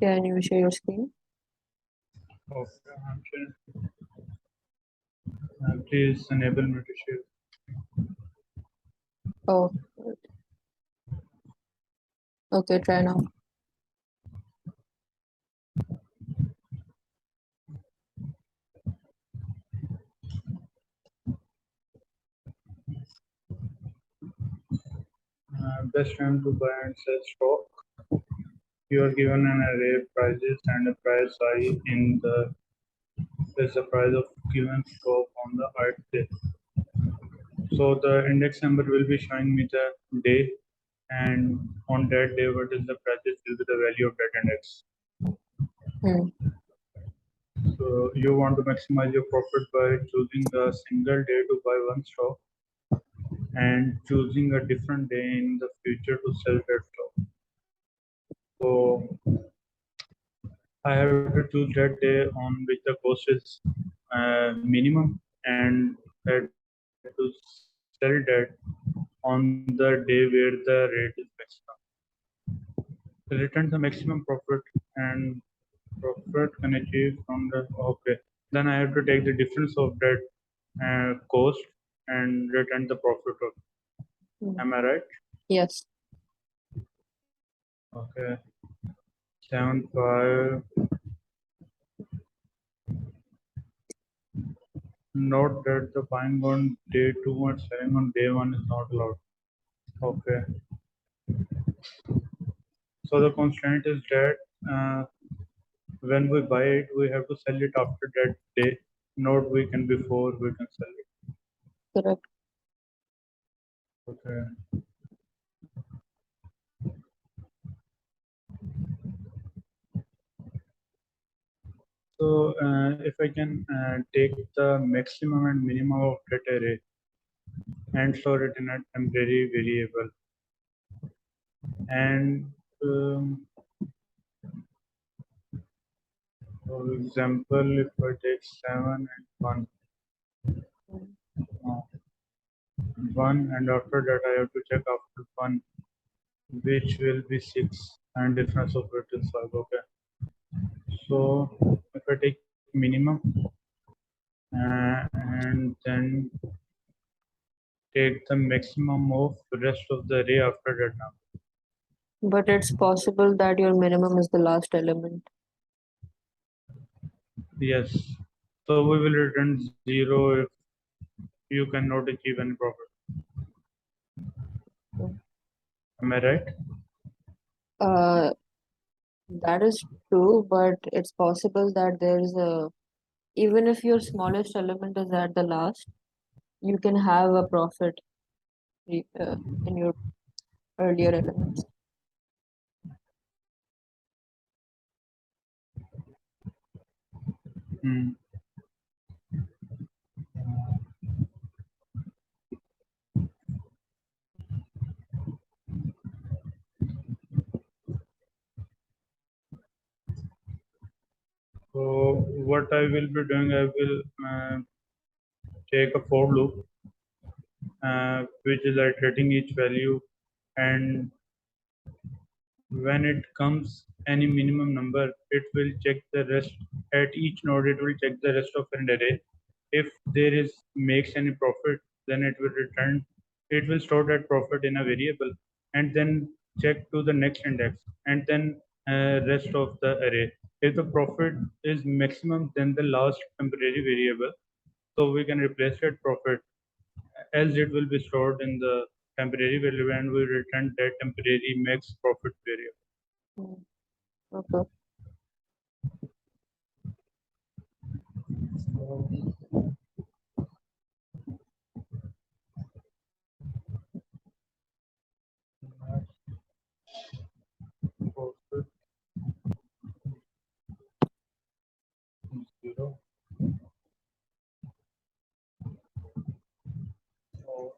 Can you share your screen? Okay, I'm sharing. Please enable me to share. Oh, okay, try now. Best time to buy and sell stock. You are given an array of prices and a price I in the is the price of given stock on the ith day. So the index number will be showing me the day, and on that day what is the prices will be the value of that index. Hmm. So you want to maximize your profit by choosing a single day to buy one stock and choosing a different day in the future to sell that stock. So I have to choose that day on which the cost is minimum, and had to sell that on the day where the rate is maximum. Return the maximum profit, and profit can achieve from the okay. Then I have to take the difference of that cost and return the profit of. Hmm. Am I right? Yes. Okay. 7 5. Note that the buying on day 2 and selling on day 1 is not allowed. Okay. So the constraint is that when we buy it, we have to sell it after that day, not weekend before we can sell it. Correct. Okay. So if I can take the maximum and minimum of that array and store it in a temporary variable, and for example, if I take 7 and 1, uh, 1, and after that I have to check after 1, which will be 6, and difference of it is 5. Okay. So if I take minimum and then take the maximum of the rest of the array after that now. But it's possible that your minimum is the last element. Yes. So we will return 0 if you cannot achieve any profit. Am I right? Uh, that is true, but it's possible that there's a, even if your smallest element is at the last, you can have a profit in your earlier elements. Hmm. So what I will be doing, I will take a for loop, which is iterating each value, and when it comes any minimum number, it will check the rest at each node. It will check the rest of an array. If there is makes any profit, then it will return. It will store that profit in a variable, and then check to the next index, and then rest of the array. If the profit is maximum, then the last temporary variable. So we can replace that profit, else it will be stored in the temporary variable, and we return that temporary max profit variable. Hmm. Okay. Profit 0. So,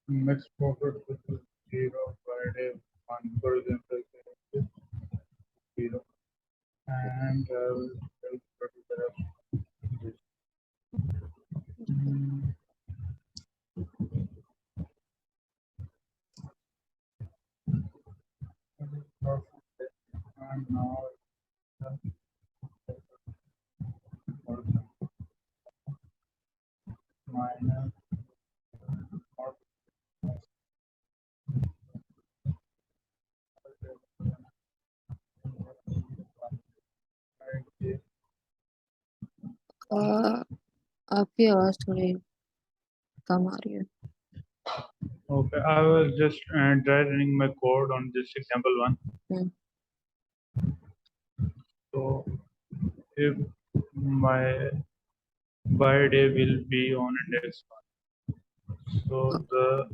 Next profit will be zero Friday one, for example, is zero, and I will tell the rest of this. Mm, profit, and now it's minus or right. uh, आपकी आवाज़ थोड़ी कम आ रही है. Okay, I was just try running my code on this example one. Hmm. So if my buy day will be on index one, so the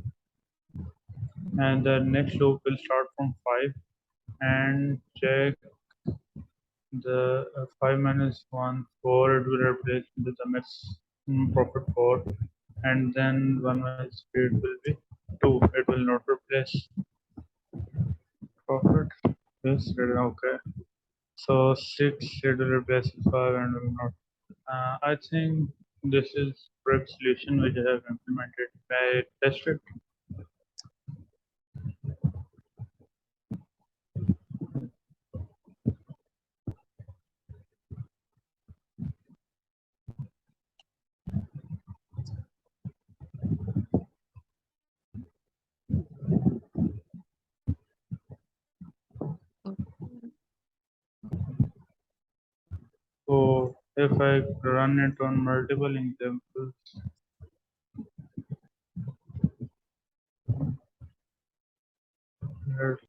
next loop will start from 5 and check the 5 minus 1 4, it will replace with the max profit 4, and then 1 minus speed will be 2, it will not replace profit. Yes, okay. So 6, it will replace 5 and will not. I think this is correct solution which I have implemented. I tested. So if I run it on multiple examples, here,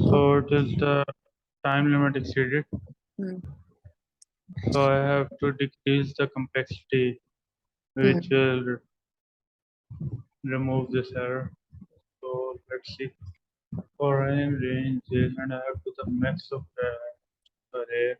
so it is the time limit exceeded. Hmm. So I have to decrease the complexity, Hmm. which will remove this error. So let's see. For any ranges and I have to the max of array.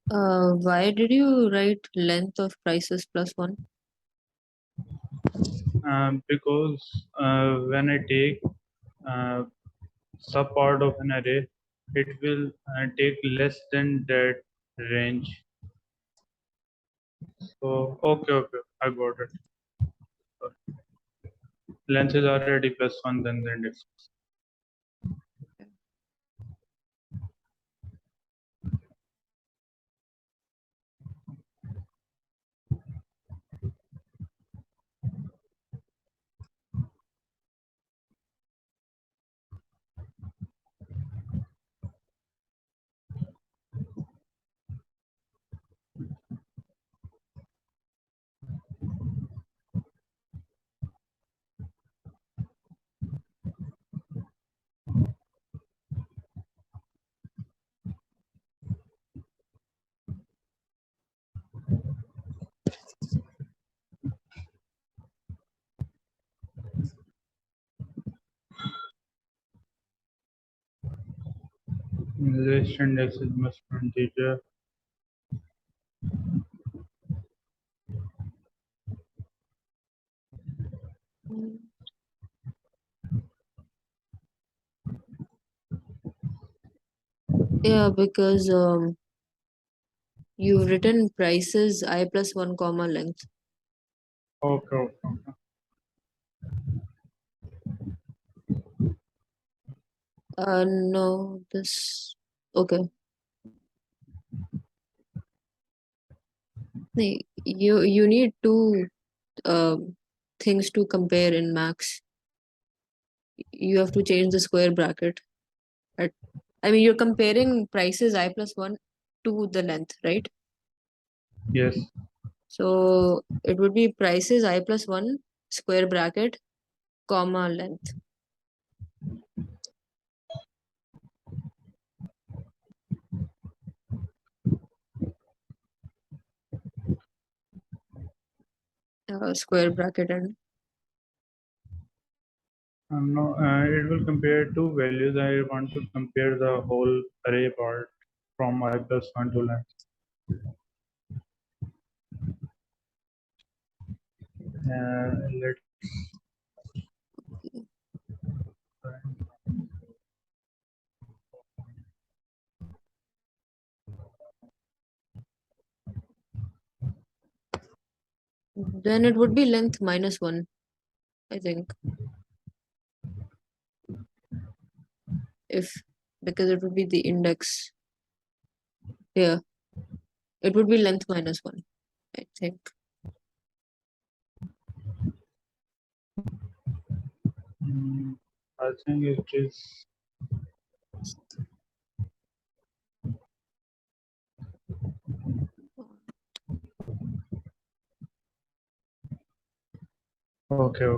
Why did you write length of prices plus one? Because when I take uh, sub part of an array, it will take less than that range. So okay, I got it. Length is already plus one, then the index. List index is must be integer. Yeah, because you've written prices I plus one comma length. Okay. No, this okay. You need two things to compare in max. You have to change the square bracket. At, I mean, you're comparing prices I plus one to the length, right? Yes. So it would be prices I plus one square bracket comma length. Square bracket and No, it will compare two values. I want to compare the whole array part from I plus one to length. Let's then it would be length minus one, I think. If because it would be the index here. It would be length minus one, I think. I think it is okay.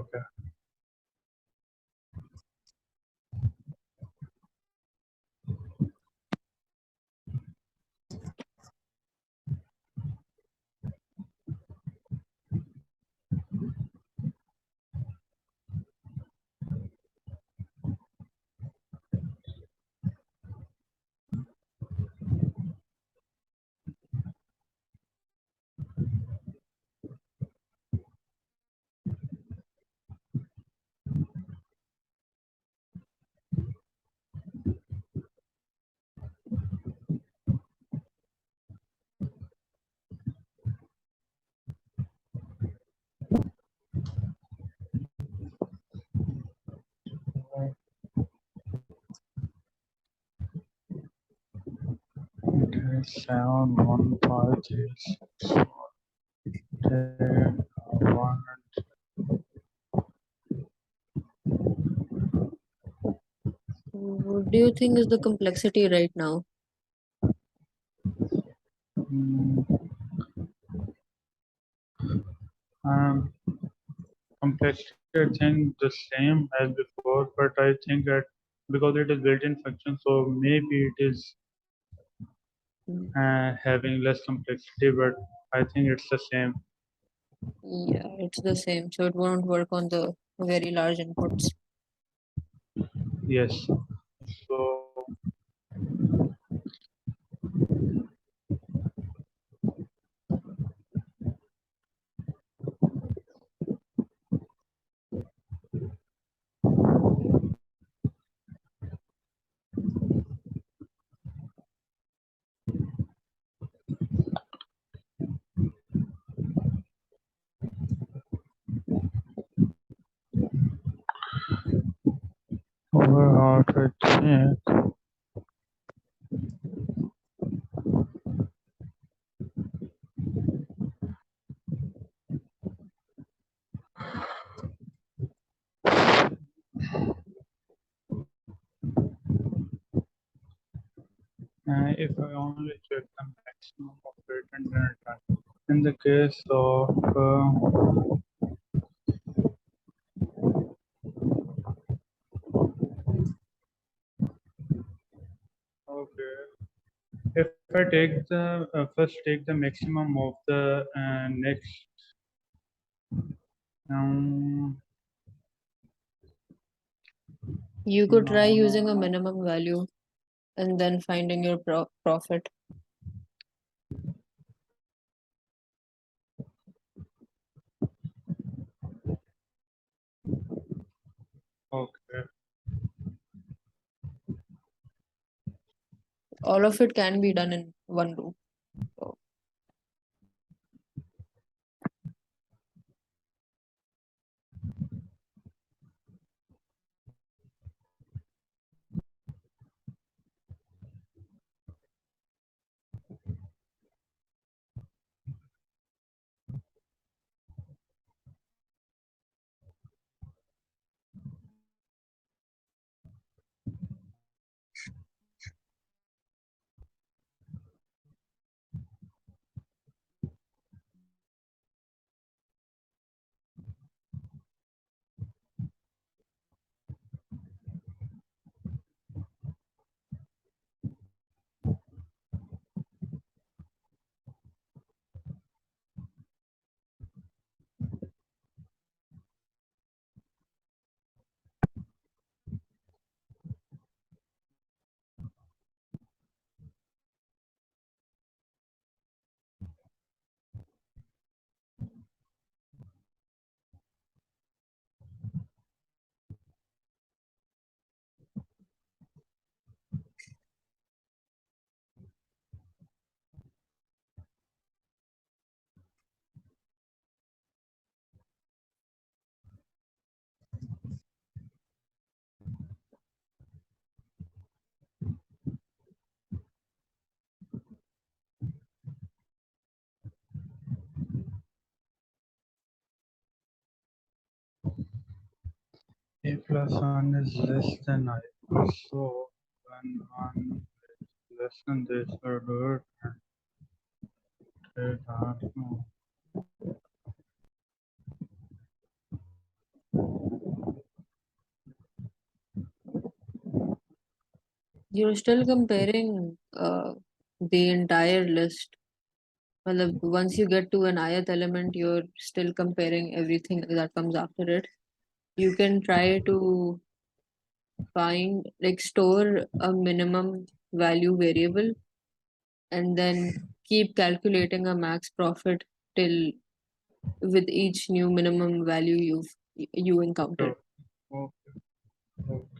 7 1 5 3 6 10 1. What do you think is the complexity right now? Mm, um, complexity, I think the same as before, but I think that because it is built-in function, so maybe it is Mm, having less complexity, but I think it's the same. yeah, it's the same, so it won't work on the very large inputs. Yes. So overall, I think if I only check the maximum of patent time. In the case of okay, if I take the first take the maximum of the next um, You could try using a no, minimum value and then finding your profit. okay. All of it can be done in one loop. So A plus 1 is less than I. So when 1 is less than this, we'll do it and take that. No. you're still comparing the entire list. Well, once you get to an ith element, you're still comparing everything that comes after it. You can try to find, like, store a minimum value variable and then keep calculating a max profit till with each new minimum value you encounter. Sure. Okay. Okay.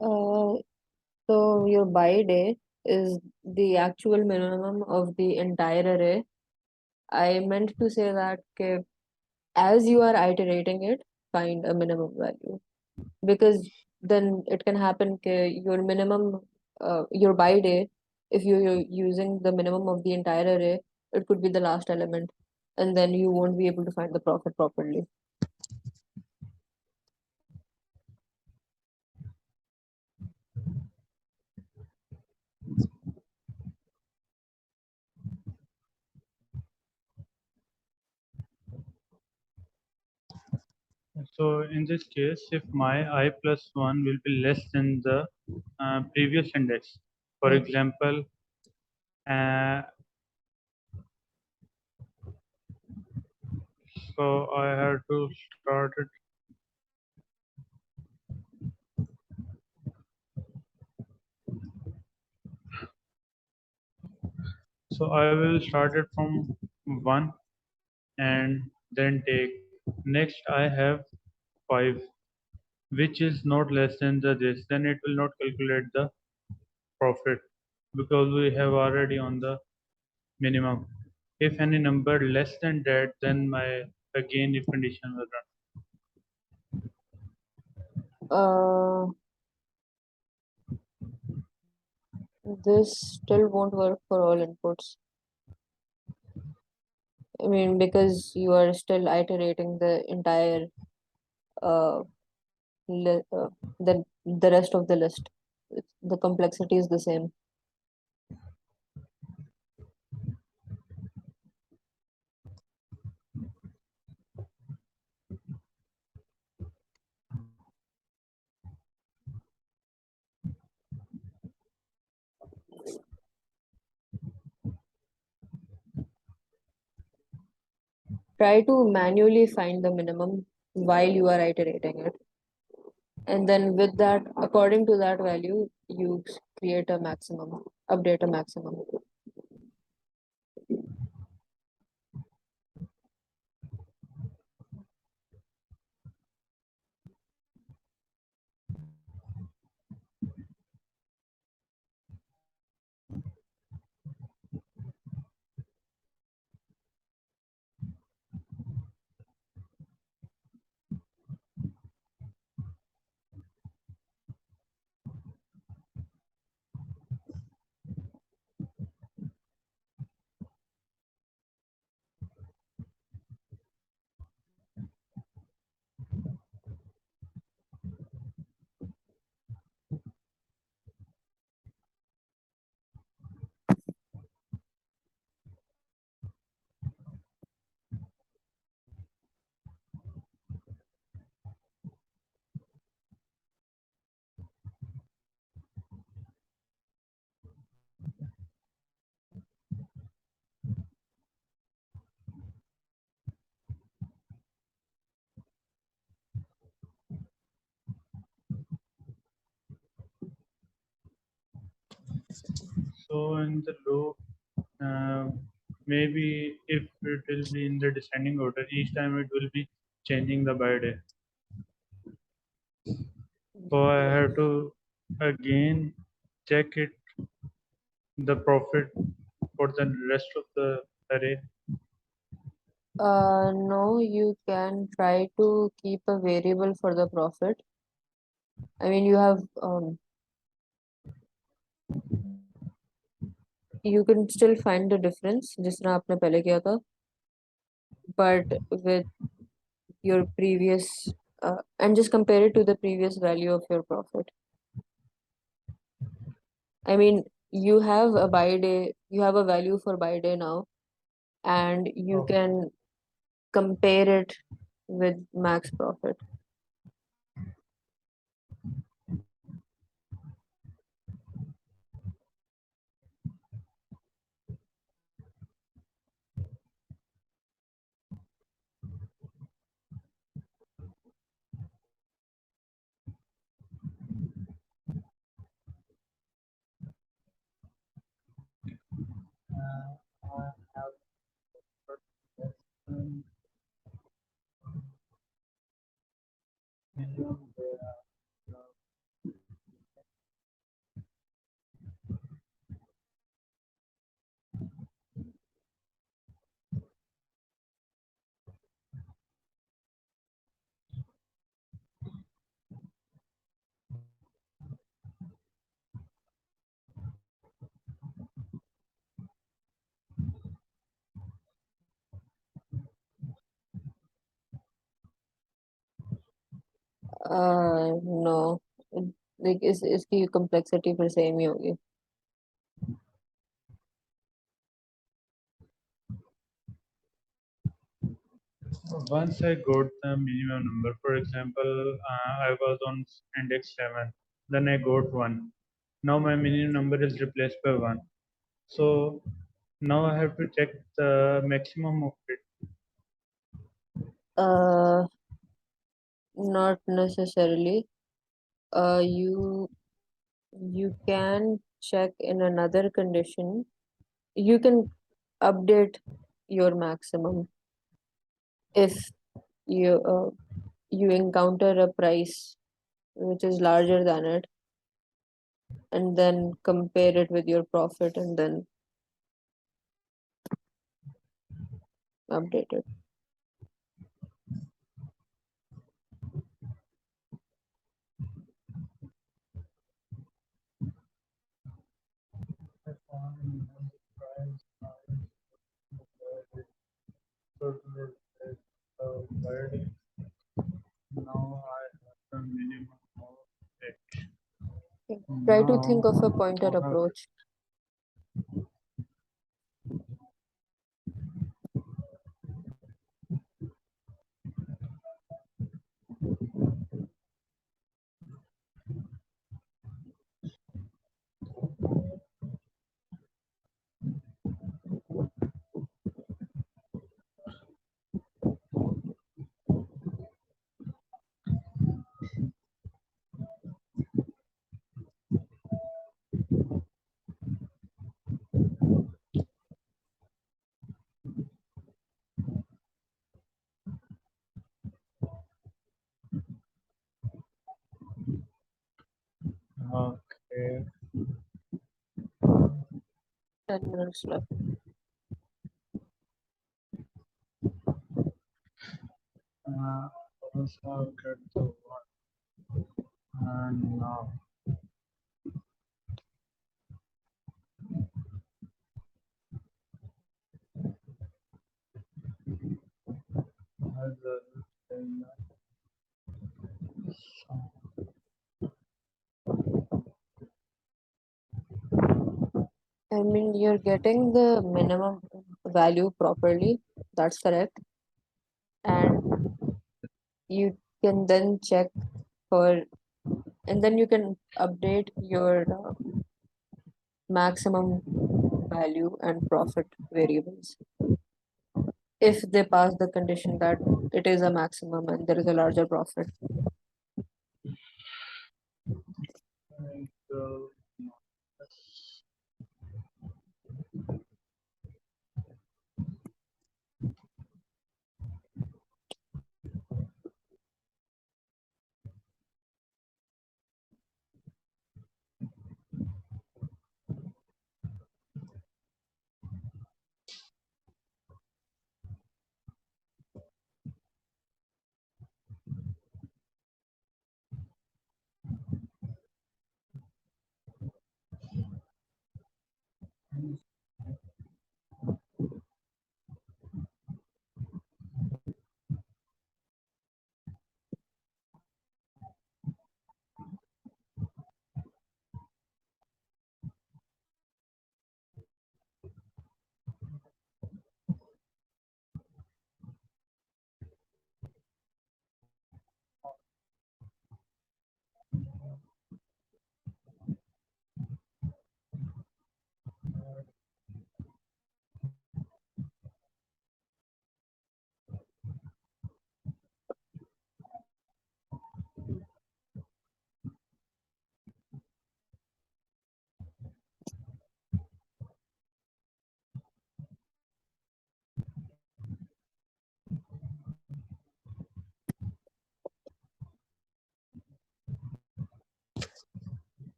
Uh, so your buy day is the actual minimum of the entire array. I meant to say that as you are iterating it, find a minimum value because then it can happen your minimum, your buy day, if you're using the minimum of the entire array, it could be the last element, and then you won't be able to find the profit properly. So in this case, if my I plus 1 will be less than the previous index, for Hmm. example, uh, so I have to start it. So I will start it from 1 and then take. Next, I have 5, which is not less than the this. Then it will not calculate the profit because we have already on the minimum. If any number less than that, then my again if condition will run. Uh, this still won't work for all inputs. I mean, because you are still iterating the entire uh, uh the rest of the list. The complexity is the same. Try to manually find the minimum while you are iterating it. And then with that, according to that value, you create a maximum, update a maximum. So in the loop, uh, maybe if it will be in the descending order, each time it will be changing the by day. So I Yeah. have to again check it the profit for the rest of the array. No, you can try to keep a variable for the profit. I mean, you can still find the difference जिस तरह आपने पहले किया था, but with your previous and just compare it to the previous value of your profit. I mean, you have a buy day, you have a value for buy day now, and you Oh. can compare it with max profit. I have no, like इस इसकी complexity फिर same ही होगी. Once I got the minimum number, for example, I was on index 7, then I got 1. Now my minimum number is replaced by 1. So now I have to check the maximum of it. Uh, Not necessarily. You can check in another condition. You can update your maximum if you encounter a price which is larger than it, and then compare it with your profit and then update it. I found price total is varied. Now I have the minimum of it. Okay. Try to think Now of a pointer I have approach. okay. 10 minutes left. Also get the one and now as a thing. I mean, you're getting the minimum value properly. That's correct. And you can then check for, and then you can update your maximum value and profit variables if they pass the condition that it is a maximum and there is a larger profit. And,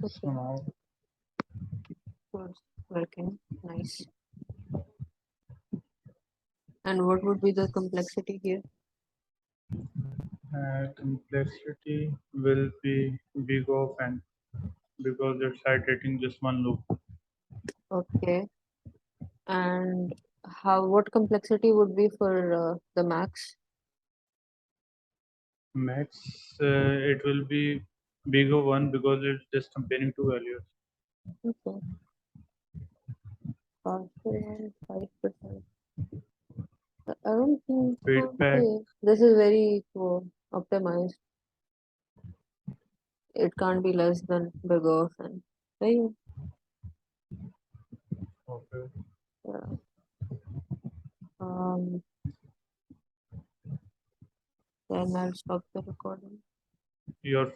Okay, So now so it's working. Nice. And what would be the complexity here? complexity will be big of n because it's iterating just one loop. Okay. And what complexity would be for the max? Max, it will be big of one because it's just comparing two values. Okay. Faster than 5%. I don't think, Feedback, okay. This is very optimized. It can't be less than big of and right? okay. Yeah. Um, then I'll stop the recording. Your